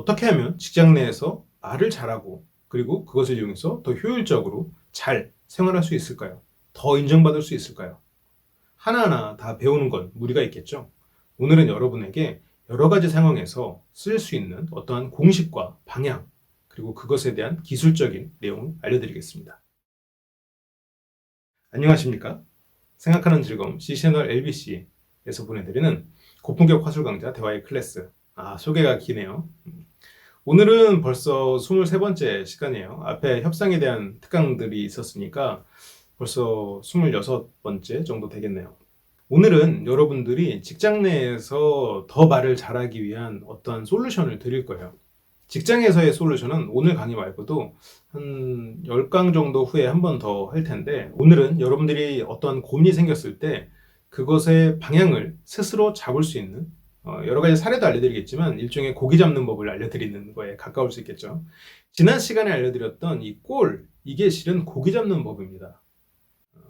어떻게 하면 직장 내에서 말을 잘하고 그리고 그것을 이용해서 더 효율적으로 잘 생활할 수 있을까요? 더 인정받을 수 있을까요? 하나하나 다 배우는 건 무리가 있겠죠? 오늘은 여러분에게 여러 가지 상황에서 쓸 수 있는 어떠한 공식과 방향, 그리고 그것에 대한 기술적인 내용을 알려드리겠습니다. 안녕하십니까? 생각하는 즐거움 C채널 LBC에서 보내드리는 고품격 화술 강좌 대화의 클래스. 소개가 기네요. 오늘은 벌써 23번째 시간이에요. 앞에 협상에 대한 특강들이 있었으니까 벌써 26번째 정도 되겠네요. 오늘은 여러분들이 직장 내에서 더 말을 잘하기 위한 어떠한 솔루션을 드릴 거예요. 직장에서의 솔루션은 오늘 강의 말고도 한 10강 정도 후에 한 번 더 할 텐데, 오늘은 여러분들이 어떠한 고민이 생겼을 때 그것의 방향을 스스로 잡을 수 있는 여러 가지 사례도 알려드리겠지만 일종의 고기 잡는 법을 알려드리는 거에 가까울 수 있겠죠. 지난 시간에 알려드렸던 이 꼴, 이게 실은 고기 잡는 법입니다.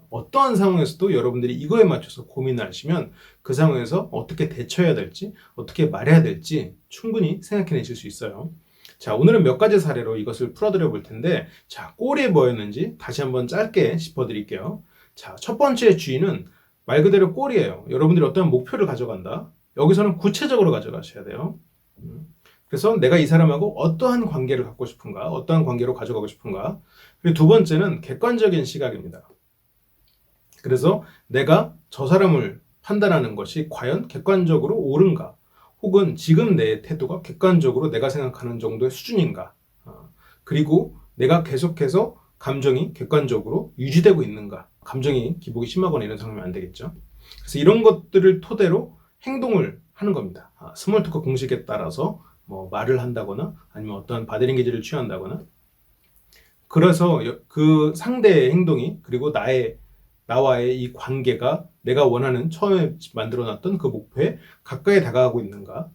어떠한 상황에서도 여러분들이 이거에 맞춰서 고민을 하시면 그 상황에서 어떻게 대처해야 될지, 어떻게 말해야 될지 충분히 생각해내실 수 있어요. 자, 오늘은 몇 가지 사례로 이것을 풀어드려 볼 텐데, 자, 꼴이 뭐였는지 다시 한번 짧게 짚어드릴게요. 자, 첫 번째 주의는 말 그대로 꼴이에요. 여러분들이 어떤 목표를 가져간다. 여기서는 구체적으로 가져가셔야 돼요. 그래서 내가 이 사람하고 어떠한 관계를 갖고 싶은가, 어떠한 관계로 가져가고 싶은가. 그리고 두 번째는 객관적인 시각입니다. 그래서 내가 저 사람을 판단하는 것이 과연 객관적으로 옳은가, 혹은 지금 내 태도가 객관적으로 내가 생각하는 정도의 수준인가, 그리고 내가 계속해서 감정이 객관적으로 유지되고 있는가, 감정이 기복이 심하거나 이런 상황이면 안 되겠죠. 그래서 이런 것들을 토대로 행동을 하는 겁니다. 스몰 토크 공식에 따라서 뭐 말을 한다거나 아니면 어떠한 바디랭귀지를 취한다거나, 그래서 그 상대의 행동이 그리고 나와의 이 관계가 내가 원하는 처음에 만들어놨던 그 목표에 가까이 다가가고 있는가,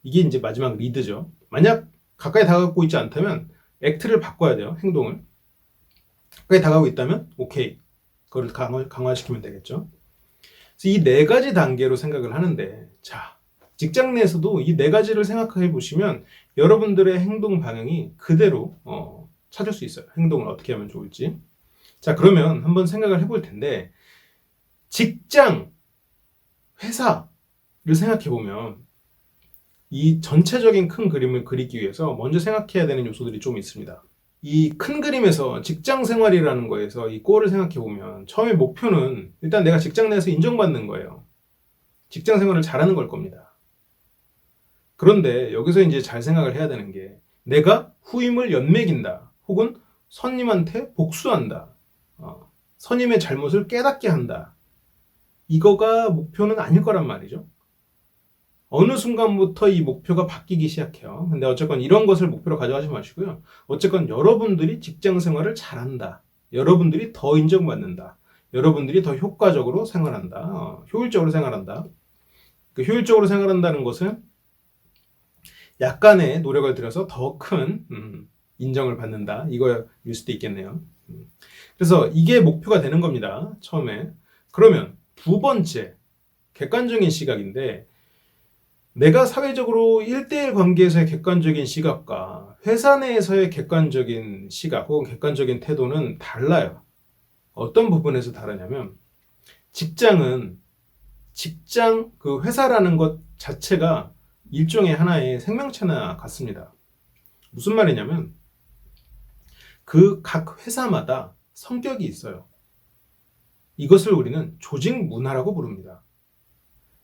이게 이제 마지막 리드죠. 만약 가까이 다가가고 있지 않다면 액트를 바꿔야 돼요. 행동을. 가까이 다가가고 있다면 오케이, 그걸 강화시키면 되겠죠. 그래서 이 네 가지 단계로 생각을 하는데, 자, 직장 내에서도 이 네 가지를 생각해 보시면 여러분들의 행동 방향이 그대로 찾을 수 있어요. 행동을 어떻게 하면 좋을지. 자, 그러면 한번 생각을 해볼 텐데, 직장, 회사를 생각해 보면 이 전체적인 큰 그림을 그리기 위해서 먼저 생각해야 되는 요소들이 좀 있습니다. 이 큰 그림에서 직장 생활이라는 거에서 이 꼴을 생각해 보면 처음에 목표는 일단 내가 직장 내에서 인정받는 거예요. 직장 생활을 잘하는 걸 겁니다. 그런데 여기서 이제 잘 생각을 해야 되는 게, 내가 후임을 연맥인다, 혹은 선임한테 복수한다, 선임의 잘못을 깨닫게 한다, 이거가 목표는 아닐 거란 말이죠. 어느 순간부터 이 목표가 바뀌기 시작해요. 근데 어쨌건 이런 것을 목표로 가져가지 마시고요. 어쨌건 여러분들이 직장 생활을 잘한다, 여러분들이 더 인정받는다, 여러분들이 더 효과적으로 생활한다, 효율적으로 생활한다. 그 효율적으로 생활한다는 것은 약간의 노력을 들여서 더 큰 인정을 받는다, 이거일 수도 있겠네요. 그래서 이게 목표가 되는 겁니다, 처음에. 그러면 두 번째, 객관적인 시각인데, 내가 사회적으로 1대1 관계에서의 객관적인 시각과 회사 내에서의 객관적인 시각 혹은 객관적인 태도는 달라요. 어떤 부분에서 다르냐면, 그 회사라는 것 자체가 일종의 하나의 생명체나 같습니다. 무슨 말이냐면, 그 각 회사마다 성격이 있어요. 이것을 우리는 조직 문화라고 부릅니다.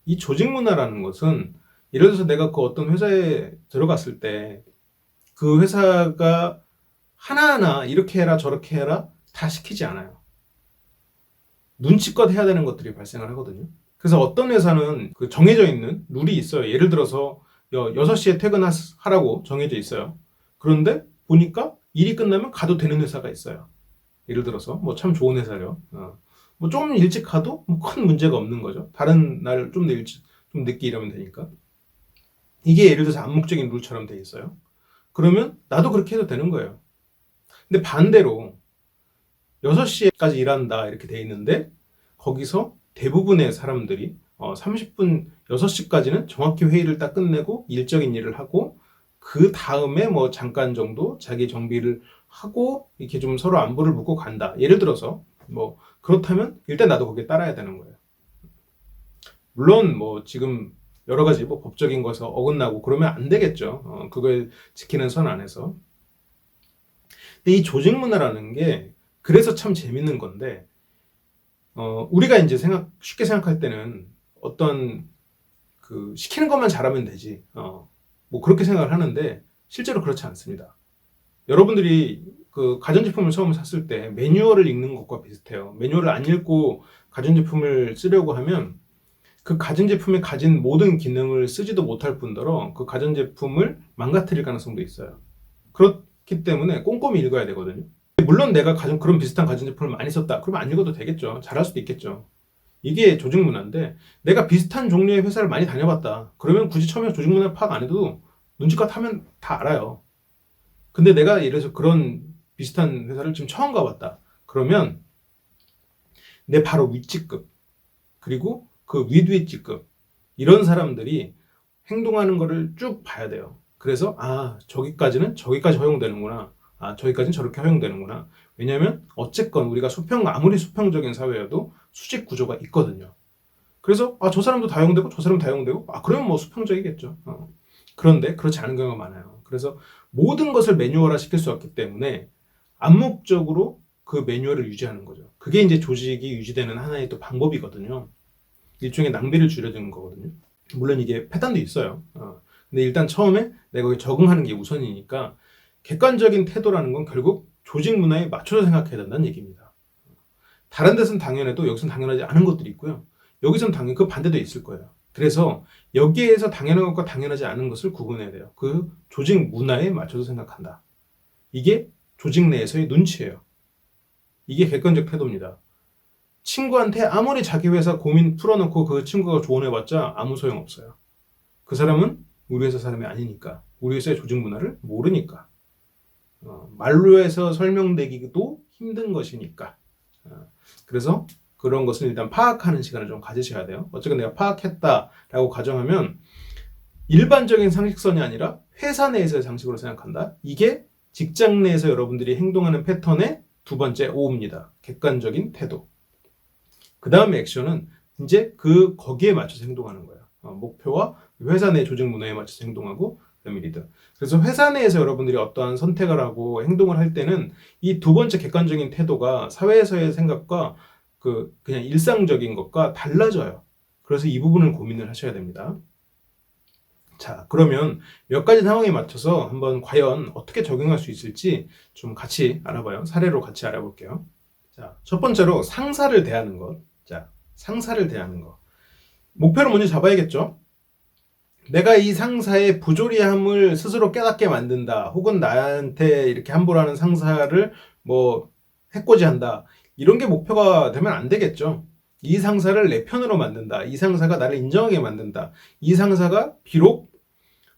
이 조직 문화라는 것은, 예를 들어서 내가 그 어떤 회사에 들어갔을 때 그 회사가 하나하나 이렇게 해라 저렇게 해라 다 시키지 않아요. 눈치껏 해야 되는 것들이 발생을 하거든요. 그래서 어떤 회사는 그 정해져 있는 룰이 있어요. 예를 들어서 6시에 퇴근하라고 정해져 있어요. 그런데 보니까 일이 끝나면 가도 되는 회사가 있어요. 예를 들어서 뭐 참 좋은 회사죠. 뭐 좀 일찍 가도 뭐 큰 문제가 없는 거죠. 다른 날 좀 좀 늦게 일하면 되니까. 이게 예를 들어서 암묵적인 룰처럼 돼 있어요. 그러면 나도 그렇게 해도 되는 거예요. 근데 반대로 6시까지 일한다 이렇게 돼 있는데, 거기서 대부분의 사람들이 30분, 6시까지는 정확히 회의를 딱 끝내고 일적인 일을 하고, 그 다음에 뭐 잠깐 정도 자기 정비를 하고 이렇게 좀 서로 안부를 묻고 간다. 예를 들어서 뭐 그렇다면 일단 나도 거기에 따라야 되는 거예요. 물론 뭐 지금 여러 가지 뭐 법적인 것에서 어긋나고 그러면 안 되겠죠. 그걸 지키는 선 안에서. 근데 이 조직 문화라는 게 그래서 참 재밌는 건데, 우리가 이제 쉽게 생각할 때는 어떤 그 시키는 것만 잘하면 되지. 뭐 그렇게 생각을 하는데 실제로 그렇지 않습니다. 여러분들이 그 가전제품을 처음 샀을 때 매뉴얼을 읽는 것과 비슷해요. 매뉴얼을 안 읽고 가전제품을 쓰려고 하면 그 가전제품이 가진 모든 기능을 쓰지도 못할 뿐더러 그 가전제품을 망가뜨릴 가능성도 있어요. 그렇기 때문에 꼼꼼히 읽어야 되거든요. 물론 내가 그런 비슷한 가전제품을 많이 썼다. 그러면 안 읽어도 되겠죠. 잘할 수도 있겠죠. 이게 조직 문화인데, 내가 비슷한 종류의 회사를 많이 다녀봤다. 그러면 굳이 처음에 조직 문화를 파악 안 해도 눈치껏 하면 다 알아요. 근데 내가 이래서 그런 비슷한 회사를 지금 처음 가봤다. 그러면 내 바로 윗직급, 그리고 그 윗윗직급, 이런 사람들이 행동하는 거를 쭉 봐야 돼요. 그래서 저기까지는 저기까지 허용되는구나. 저기까지는 저렇게 허용되는구나. 왜냐하면 어쨌건 우리가 아무리 수평적인 사회여도 수직 구조가 있거든요. 그래서 저 사람도 다 허용되고 저 사람도 다 허용되고 그러면 뭐 수평적이겠죠. 그런데 그렇지 않은 경우가 많아요. 그래서 모든 것을 매뉴얼화 시킬 수 없기 때문에 암묵적으로 그 매뉴얼을 유지하는 거죠. 그게 이제 조직이 유지되는 하나의 또 방법이거든요. 일종의 낭비를 줄여주는 거거든요. 물론 이게 패턴도 있어요. 근데 일단 처음에 내가 거기 적응하는 게 우선이니까 객관적인 태도라는 건 결국 조직 문화에 맞춰서 생각해야 된다는 얘기입니다. 다른 데서는 당연해도 여기서는 당연하지 않은 것들이 있고요. 여기서는 당연히 그 반대도 있을 거예요. 그래서 여기에서 당연한 것과 당연하지 않은 것을 구분해야 돼요. 그 조직 문화에 맞춰서 생각한다. 이게 조직 내에서의 눈치예요. 이게 객관적 태도입니다. 친구한테 아무리 자기 회사 고민 풀어놓고 그 친구가 조언해봤자 아무 소용없어요. 그 사람은 우리 회사 사람이 아니니까. 우리 회사의 조직 문화를 모르니까. 말로 해서 설명되기도 힘든 것이니까. 그래서 그런 것을 일단 파악하는 시간을 좀 가지셔야 돼요. 어쨌든 내가 파악했다라고 가정하면 일반적인 상식선이 아니라 회사 내에서의 상식으로 생각한다. 이게 직장 내에서 여러분들이 행동하는 패턴의 두 번째 O입니다. 객관적인 태도. 그 다음에 액션은 이제 거기에 맞춰서 행동하는 거예요. 목표와 회사 내 조직 문화에 맞춰서 행동하고, 그다음에 리더. 그래서 회사 내에서 여러분들이 어떠한 선택을 하고 행동을 할 때는 이 두 번째 객관적인 태도가 사회에서의 생각과 그냥 일상적인 것과 달라져요. 그래서 이 부분을 고민을 하셔야 됩니다. 자, 그러면 몇 가지 상황에 맞춰서 한번 과연 어떻게 적용할 수 있을지 좀 같이 알아봐요. 사례로 같이 알아볼게요. 자, 첫 번째로 상사를 대하는 것. 자, 상사를 대하는 것. 목표를 먼저 잡아야겠죠? 내가 이 상사의 부조리함을 스스로 깨닫게 만든다. 혹은 나한테 이렇게 함부로 하는 상사를 뭐 해코지한다. 이런 게 목표가 되면 안 되겠죠. 이 상사를 내 편으로 만든다. 이 상사가 나를 인정하게 만든다. 이 상사가 비록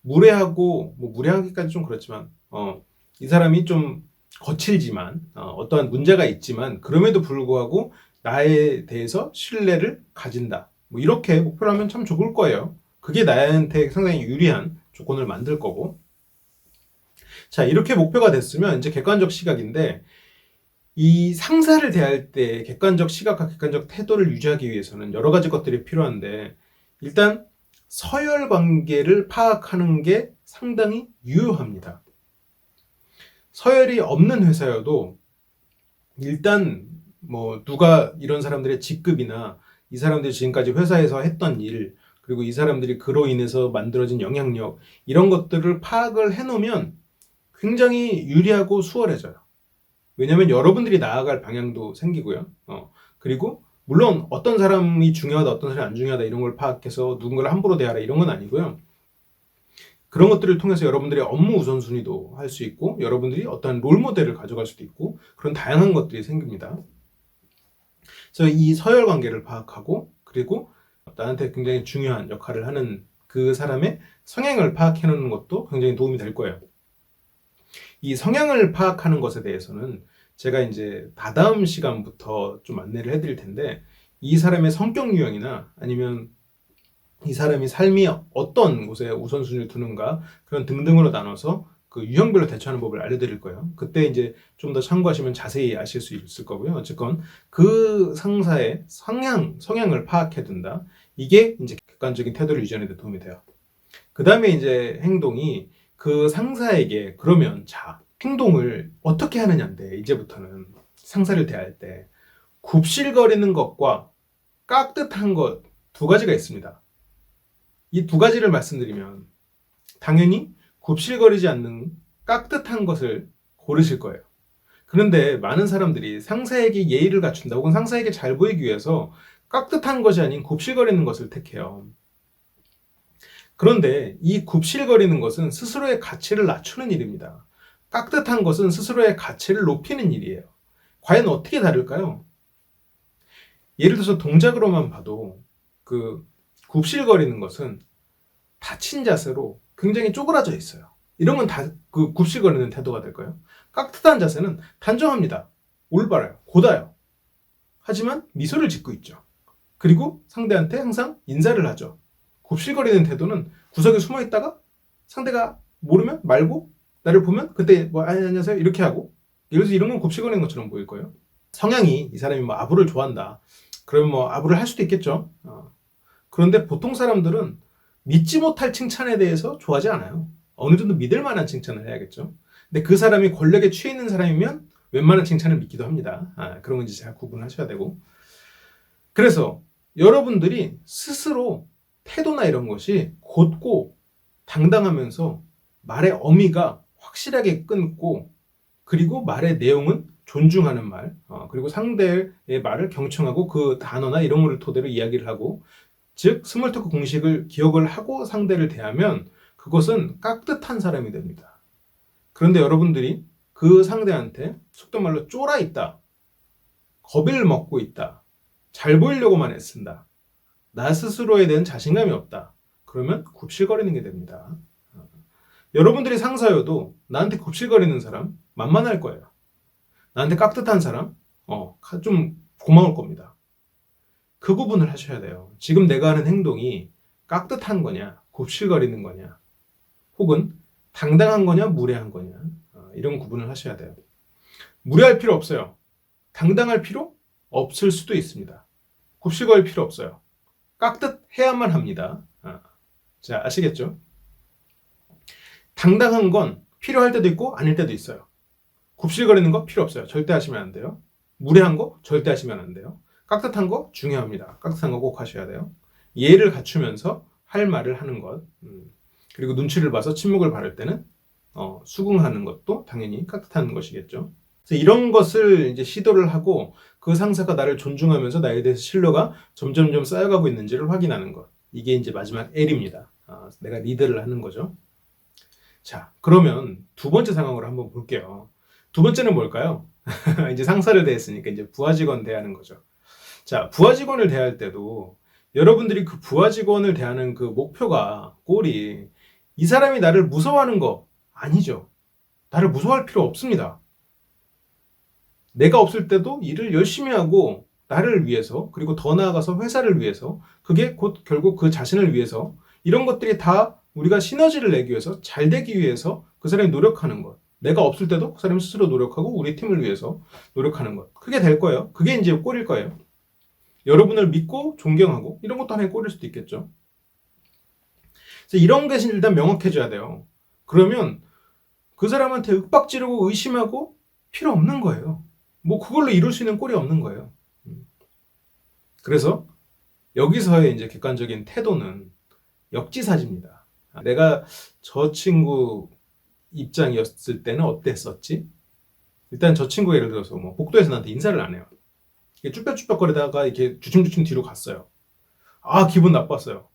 무례하고, 뭐 무례하기까지 좀 그렇지만, 이 사람이 좀 거칠지만, 어떠한 문제가 있지만, 그럼에도 불구하고 나에 대해서 신뢰를 가진다. 뭐 이렇게 목표를 하면 참 좋을 거예요. 그게 나한테 상당히 유리한 조건을 만들 거고. 자, 이렇게 목표가 됐으면 이제 객관적 시각인데, 이 상사를 대할 때 객관적 시각과 객관적 태도를 유지하기 위해서는 여러 가지 것들이 필요한데, 일단 서열 관계를 파악하는 게 상당히 유효합니다. 서열이 없는 회사여도 일단 뭐 누가 이런 사람들의 직급이나 이 사람들이 지금까지 회사에서 했던 일, 그리고 이 사람들이 그로 인해서 만들어진 영향력, 이런 것들을 파악을 해놓으면 굉장히 유리하고 수월해져요. 왜냐하면 여러분들이 나아갈 방향도 생기고요. 그리고 물론 어떤 사람이 중요하다, 어떤 사람이 안 중요하다 이런 걸 파악해서 누군가를 함부로 대하라 이런 건 아니고요. 그런 것들을 통해서 여러분들의 업무 우선순위도 할 수 있고, 여러분들이 어떤 롤모델을 가져갈 수도 있고, 그런 다양한 것들이 생깁니다. 그래서 이 서열 관계를 파악하고, 그리고 나한테 굉장히 중요한 역할을 하는 그 사람의 성향을 파악해 놓는 것도 굉장히 도움이 될 거예요. 이 성향을 파악하는 것에 대해서는 제가 이제 다다음 시간부터 좀 안내를 해드릴 텐데, 이 사람의 성격 유형이나 아니면 이 사람이 삶이 어떤 곳에 우선순위를 두는가 그런 등등으로 나눠서 그 유형별로 대처하는 법을 알려드릴 거예요. 그때 이제 좀 더 참고하시면 자세히 아실 수 있을 거고요. 어쨌건 그 상사의 성향을 파악해 둔다. 이게 이제 객관적인 태도를 유지하는 데 도움이 돼요. 그 다음에 이제 행동이 그 상사에게 그러면 자, 행동을 어떻게 하느냐인데 이제부터는 상사를 대할 때 굽실거리는 것과 깍듯한 것 두 가지가 있습니다. 이 두 가지를 말씀드리면 당연히 굽실거리지 않는 깍듯한 것을 고르실 거예요. 그런데 많은 사람들이 상사에게 예의를 갖춘다 혹은 상사에게 잘 보이기 위해서 깍듯한 것이 아닌 굽실거리는 것을 택해요. 그런데 이 굽실거리는 것은 스스로의 가치를 낮추는 일입니다. 깍듯한 것은 스스로의 가치를 높이는 일이에요. 과연 어떻게 다를까요? 예를 들어서 동작으로만 봐도 그 굽실거리는 것은 닫힌 자세로 굉장히 쪼그라져 있어요. 이런 건 다 그 굽실거리는 태도가 될까요? 깍듯한 자세는 단정합니다. 올바라요. 곧아요. 하지만 미소를 짓고 있죠. 그리고 상대한테 항상 인사를 하죠. 굽실거리는 태도는 구석에 숨어 있다가 상대가 모르면 말고 나를 보면 그때 뭐 안녕하세요 이렇게 하고 예를 들어서 이런 건 굽실거리는 것처럼 보일 거예요. 성향이 이 사람이 뭐 아부를 좋아한다. 그러면 뭐 아부를 할 수도 있겠죠. 그런데 보통 사람들은 믿지 못할 칭찬에 대해서 좋아하지 않아요. 어느 정도 믿을 만한 칭찬을 해야겠죠. 근데 그 사람이 권력에 취해 있는 사람이면 웬만한 칭찬을 믿기도 합니다. 그런 건 이제 잘 구분하셔야 되고. 그래서 여러분들이 스스로 태도나 이런 것이 곧고 당당하면서 말의 어미가 확실하게 끊고 그리고 말의 내용은 존중하는 말, 그리고 상대의 말을 경청하고 그 단어나 이런 거를 토대로 이야기를 하고 즉 스몰 토크 공식을 기억을 하고 상대를 대하면 그것은 깍듯한 사람이 됩니다. 그런데 여러분들이 그 상대한테 속된 말로 쫄아 있다, 겁을 먹고 있다, 잘 보이려고만 애쓴다, 나 스스로에 대한 자신감이 없다. 그러면 굽실거리는 게 됩니다. 여러분들이 상사여도 나한테 굽실거리는 사람 만만할 거예요. 나한테 깍듯한 사람 좀 고마울 겁니다. 그 구분을 하셔야 돼요. 지금 내가 하는 행동이 깍듯한 거냐, 굽실거리는 거냐, 혹은 당당한 거냐, 무례한 거냐, 이런 구분을 하셔야 돼요. 무례할 필요 없어요. 당당할 필요 없을 수도 있습니다. 굽실거릴 필요 없어요. 깍듯해야만 합니다. 자, 아시겠죠? 당당한 건 필요할 때도 있고 아닐 때도 있어요. 굽실거리는 거 필요 없어요. 절대 하시면 안 돼요. 무례한 거 절대 하시면 안 돼요. 깍듯한 거 중요합니다. 깍듯한 거 꼭 하셔야 돼요. 예를 갖추면서 할 말을 하는 것. 그리고 눈치를 봐서 침묵을 바를 때는 수긍하는 것도 당연히 깍듯한 것이겠죠. 그래서 이런 것을 이제 시도를 하고 그 상사가 나를 존중하면서 나에 대해서 신뢰가 점점점 쌓여가고 있는지를 확인하는 것. 이게 이제 마지막 L입니다. 내가 리드를 하는 거죠. 자, 그러면 두 번째 상황으로 한번 볼게요. 두 번째는 뭘까요? 이제 상사를 대했으니까 이제 부하 직원 대하는 거죠. 자, 부하 직원을 대할 때도 여러분들이 그 부하 직원을 대하는 그 목표가 꼴이 이 사람이 나를 무서워하는 거 아니죠. 나를 무서워할 필요 없습니다. 내가 없을 때도 일을 열심히 하고 나를 위해서 그리고 더 나아가서 회사를 위해서 그게 곧 결국 그 자신을 위해서 이런 것들이 다 우리가 시너지를 내기 위해서 잘 되기 위해서 그 사람이 노력하는 것. 내가 없을 때도 그 사람이 스스로 노력하고 우리 팀을 위해서 노력하는 것. 그게 될 거예요. 그게 이제 꼴일 거예요. 여러분을 믿고 존경하고 이런 것도 하나의 꼴일 수도 있겠죠. 그래서 이런 것이 일단 명확해져야 돼요. 그러면 그 사람한테 윽박지르고 의심하고 필요 없는 거예요. 뭐 그걸로 이룰 수 있는 꼴이 없는 거예요. 그래서 여기서의 이제 객관적인 태도는 역지사지입니다. 내가 저 친구 입장이었을 때는 어땠었지? 일단 저 친구가 예를 들어서 뭐 복도에서 나한테 인사를 안 해요. 쭈뼛쭈뼛거리다가 이렇게 주춤주춤 뒤로 갔어요. 기분 나빴어요.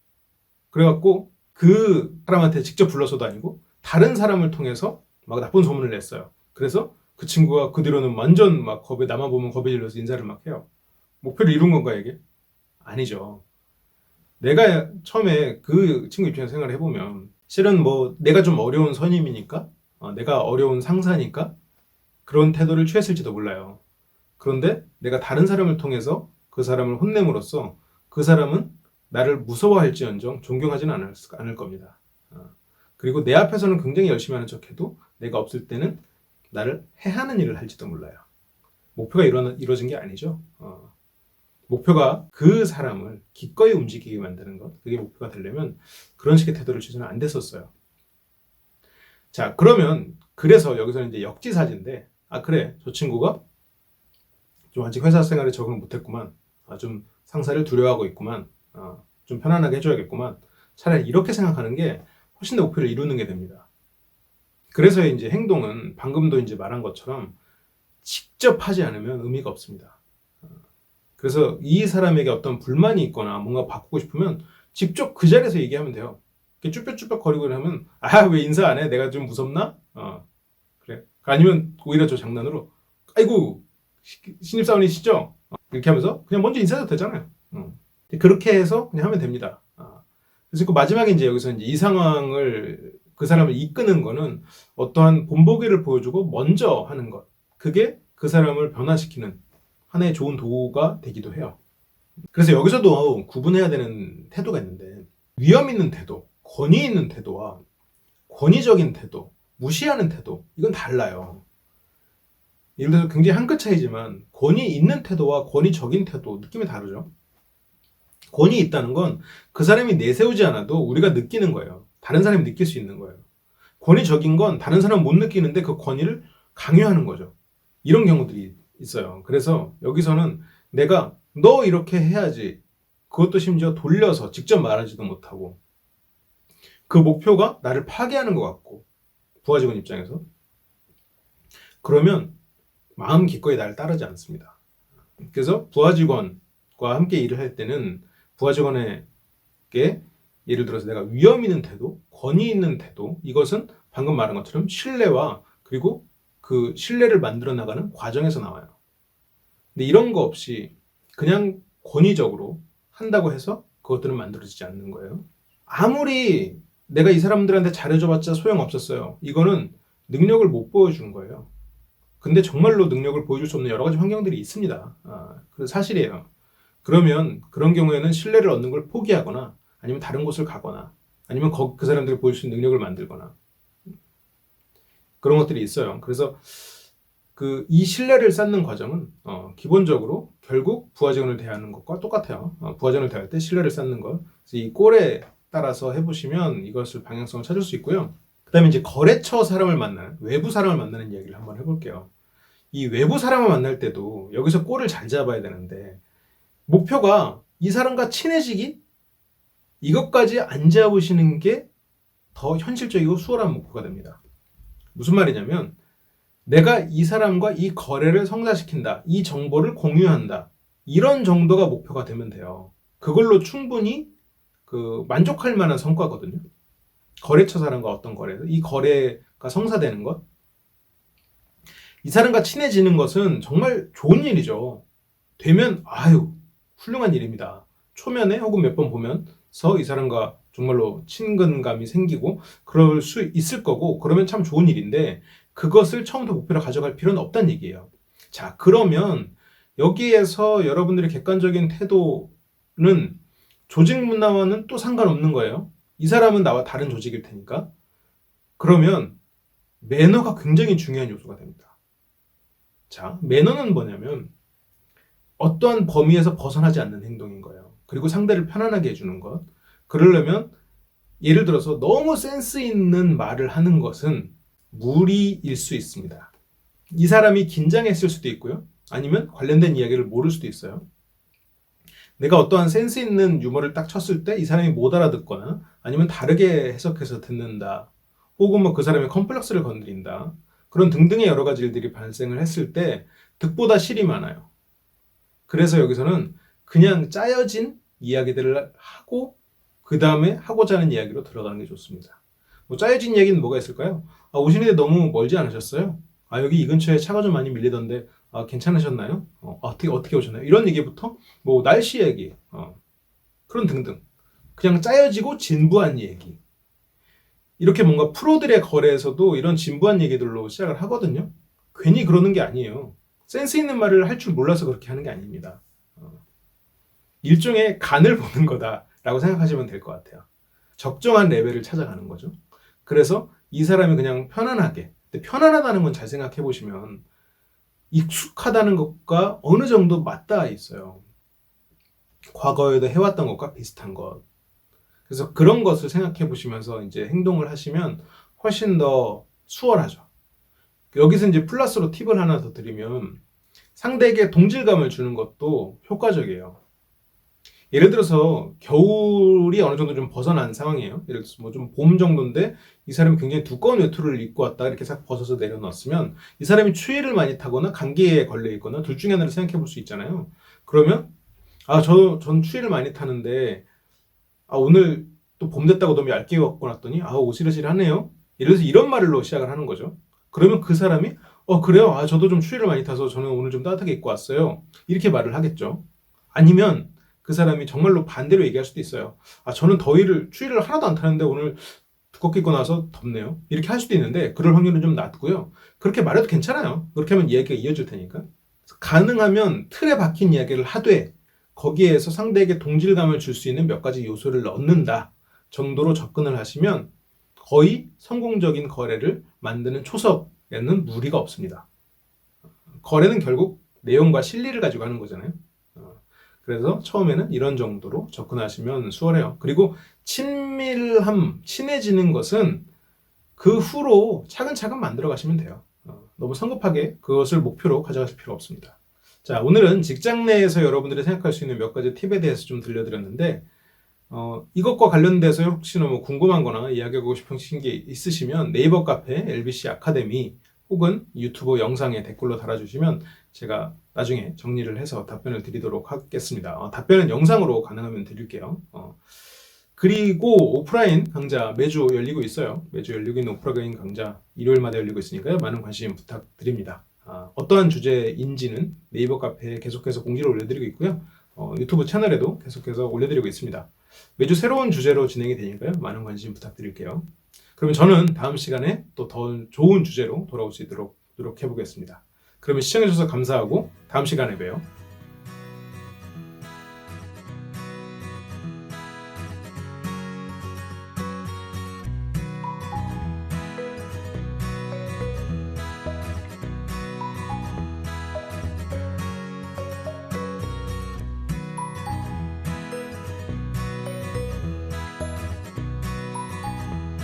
그래갖고 그 사람한테 직접 불러서도 아니고 다른 사람을 통해서 막 나쁜 소문을 냈어요. 그래서 그 친구가 그 뒤로는 완전 막 나만 보면 겁에 질려서 인사를 막 해요. 목표를 이룬 건가 이게? 아니죠. 내가 처음에 그 친구 입장에서 생각을 해보면 실은 뭐 내가 좀 어려운 선임이니까 내가 어려운 상사니까 그런 태도를 취했을지도 몰라요. 그런데 내가 다른 사람을 통해서 그 사람을 혼냄으로써 그 사람은 나를 무서워할지언정 존경하지는 않을 겁니다. 그리고 내 앞에서는 굉장히 열심히 하는 척해도 내가 없을 때는 나를 해하는 일을 할지도 몰라요. 목표가 이루어진 게 아니죠. 목표가 그 사람을 기꺼이 움직이게 만드는 것, 그게 목표가 되려면 그런 식의 태도를 취해서는 안 됐었어요. 자, 그러면 그래서 여기서는 이제 역지사지인데, 그래, 저 친구가 좀 아직 회사 생활에 적응을 못했구만, 좀 상사를 두려워하고 있구만, 좀 편안하게 해줘야겠구만, 차라리 이렇게 생각하는 게 훨씬 더 목표를 이루는 게 됩니다. 그래서 이제 행동은 방금도 이제 말한 것처럼 직접 하지 않으면 의미가 없습니다. 그래서 이 사람에게 어떤 불만이 있거나 뭔가 바꾸고 싶으면 직접 그 자리에서 얘기하면 돼요. 쭈뼛쭈뼛 거리고 하면 왜 인사 안 해? 내가 좀 무섭나? 그래. 아니면 오히려 저 장난으로 아이고 신입사원이시죠? 이렇게 하면서 그냥 먼저 인사해도 되잖아요. 그렇게 해서 그냥 하면 됩니다. 그래서 그 마지막에 이제 여기서 이제 이 상황을 그 사람을 이끄는 거는 어떠한 본보기를 보여주고 먼저 하는 것. 그게 그 사람을 변화시키는 하나의 좋은 도구가 되기도 해요. 그래서 여기서도 구분해야 되는 태도가 있는데 위험 있는 태도, 권위 있는 태도와 권위적인 태도, 무시하는 태도, 이건 달라요. 예를 들어서 굉장히 한 끗 차이지만 권위 있는 태도와 권위적인 태도 느낌이 다르죠. 권위 있다는 건 그 사람이 내세우지 않아도 우리가 느끼는 거예요. 다른 사람이 느낄 수 있는 거예요. 권위적인 건 다른 사람은 못 느끼는데 그 권위를 강요하는 거죠. 이런 경우들이 있어요. 그래서 여기서는 내가 너 이렇게 해야지, 그것도 심지어 돌려서 직접 말하지도 못하고 그 목표가 나를 파괴하는 것 같고 부하 직원 입장에서 그러면 마음 기꺼이 나를 따르지 않습니다. 그래서 부하 직원과 함께 일을 할 때는 부하 직원에게 예를 들어서 내가 위험 있는 태도, 권위 있는 태도, 이것은 방금 말한 것처럼 신뢰와 그리고 그 신뢰를 만들어 나가는 과정에서 나와요. 근데 이런 거 없이 그냥 권위적으로 한다고 해서 그것들은 만들어지지 않는 거예요. 아무리 내가 이 사람들한테 잘해줘봤자 소용없었어요. 이거는 능력을 못 보여준 거예요. 근데 정말로 능력을 보여줄 수 없는 여러 가지 환경들이 있습니다. 그래서 사실이에요. 그러면 그런 경우에는 신뢰를 얻는 걸 포기하거나 아니면 다른 곳을 가거나 아니면 그 사람들이 보여줄 수 있는 능력을 만들거나 그런 것들이 있어요. 그래서 이 신뢰를 쌓는 과정은 기본적으로 결국 부하 직원을 대하는 것과 똑같아요. 부하 직원을 대할 때 신뢰를 쌓는 것. 그래서 이 꼴에 따라서 해보시면 이것을 방향성을 찾을 수 있고요. 그 다음에 이제 거래처 사람을 만나는, 외부 사람을 만나는 이야기를 한번 해볼게요. 이 외부 사람을 만날 때도 여기서 꼴을 잘 잡아야 되는데 목표가 이 사람과 친해지기? 이것까지 안 잡으시는 게 더 현실적이고 수월한 목표가 됩니다. 무슨 말이냐면 내가 이 사람과 이 거래를 성사시킨다. 이 정보를 공유한다. 이런 정도가 목표가 되면 돼요. 그걸로 충분히 만족할 만한 성과거든요. 거래처 사람과 어떤 거래에서 이 거래가 성사되는 것. 이 사람과 친해지는 것은 정말 좋은 일이죠. 되면 훌륭한 일입니다. 초면에 혹은 몇 번 보면서 이 사람과 정말로 친근감이 생기고 그럴 수 있을 거고 그러면 참 좋은 일인데 그것을 처음부터 목표로 가져갈 필요는 없다는 얘기예요. 자, 그러면 여기에서 여러분들의 객관적인 태도는 조직 문화와는 또 상관없는 거예요. 이 사람은 나와 다른 조직일 테니까. 그러면 매너가 굉장히 중요한 요소가 됩니다. 자, 매너는 뭐냐면 어떠한 범위에서 벗어나지 않는 행동인 거예요. 그리고 상대를 편안하게 해주는 것. 그러려면 예를 들어서 너무 센스 있는 말을 하는 것은 무리일 수 있습니다. 이 사람이 긴장했을 수도 있고요. 아니면 관련된 이야기를 모를 수도 있어요. 내가 어떠한 센스 있는 유머를 딱 쳤을 때 이 사람이 못 알아듣거나 아니면 다르게 해석해서 듣는다. 혹은 그 사람의 컴플렉스를 건드린다. 그런 등등의 여러 가지 일들이 발생을 했을 때 득보다 실이 많아요. 그래서 여기서는 그냥 짜여진 이야기들을 하고 그 다음에 하고자 하는 이야기로 들어가는 게 좋습니다. 짜여진 이야기는 뭐가 있을까요? 오시는데 너무 멀지 않으셨어요? 여기 이 근처에 차가 좀 많이 밀리던데 괜찮으셨나요? 어떻게 오셨나요? 이런 얘기부터 날씨 얘기 그런 등등 그냥 짜여지고 진부한 얘기 이렇게 뭔가 프로들의 거래에서도 이런 진부한 얘기들로 시작을 하거든요. 괜히 그러는 게 아니에요. 센스 있는 말을 할 줄 몰라서 그렇게 하는 게 아닙니다. 일종의 간을 보는 거다. 라고 생각하시면 될 것 같아요. 적정한 레벨을 찾아가는 거죠. 그래서 이 사람이 그냥 편안하게, 근데 편안하다는 건 잘 생각해 보시면 익숙하다는 것과 어느 정도 맞닿아 있어요. 과거에도 해왔던 것과 비슷한 것. 그래서 그런 것을 생각해 보시면서 이제 행동을 하시면 훨씬 더 수월하죠. 여기서 이제 플러스로 팁을 하나 더 드리면 상대에게 동질감을 주는 것도 효과적이에요. 예를 들어서 겨울이 어느 정도 좀 벗어난 상황이에요. 예를 들어서 뭐 좀 봄 정도인데 이 사람이 굉장히 두꺼운 외투를 입고 왔다 이렇게 싹 벗어서 내려놨으면 이 사람이 추위를 많이 타거나 감기에 걸려 있거나 둘 중에 하나를 생각해 볼 수 있잖아요. 그러면 전 추위를 많이 타는데 오늘 또 봄 됐다고 너무 얇게 입고 났더니 오시러시러하네요. 예를 들어서 이런 말로 시작을 하는 거죠. 그러면 그 사람이 그래요. 저도 좀 추위를 많이 타서 저는 오늘 좀 따뜻하게 입고 왔어요. 이렇게 말을 하겠죠. 아니면 그 사람이 정말로 반대로 얘기할 수도 있어요. 저는 추위를 하나도 안 타는데 오늘 두껍게 입고 나서 덥네요. 이렇게 할 수도 있는데 그럴 확률은 좀 낮고요. 그렇게 말해도 괜찮아요. 그렇게 하면 이야기가 이어질 테니까. 가능하면 틀에 박힌 이야기를 하되 거기에서 상대에게 동질감을 줄 수 있는 몇 가지 요소를 넣는다 정도로 접근을 하시면 거의 성공적인 거래를 만드는 초석에는 무리가 없습니다. 거래는 결국 내용과 실리를 가지고 하는 거잖아요. 그래서 처음에는 이런 정도로 접근하시면 수월해요. 그리고 친해지는 것은 그 후로 차근차근 만들어 가시면 돼요. 너무 성급하게 그것을 목표로 가져가실 필요 없습니다. 자, 오늘은 직장 내에서 여러분들이 생각할 수 있는 몇 가지 팁에 대해서 좀 들려드렸는데 이것과 관련돼서 혹시나 뭐 궁금한 거나 이야기하고 싶으신 게 있으시면 네이버 카페 LBC 아카데미 혹은 유튜브 영상에 댓글로 달아주시면 제가 나중에 정리를 해서 답변을 드리도록 하겠습니다. 답변은 영상으로 가능하면 드릴게요. 그리고 오프라인 강좌 매주 열리고 있어요. 매주 열리고 있는 오프라인 강좌 일요일마다 열리고 있으니까요. 많은 관심 부탁드립니다. 어떠한 주제인지는 네이버 카페에 계속해서 공지를 올려드리고 있고요. 유튜브 채널에도 계속해서 올려드리고 있습니다. 매주 새로운 주제로 진행이 되니까요. 많은 관심 부탁드릴게요. 그러면 저는 다음 시간에 또 더 좋은 주제로 돌아올 수 있도록 노력해 보겠습니다. 그러면 시청해주셔서 감사하고 다음 시간에 봬요.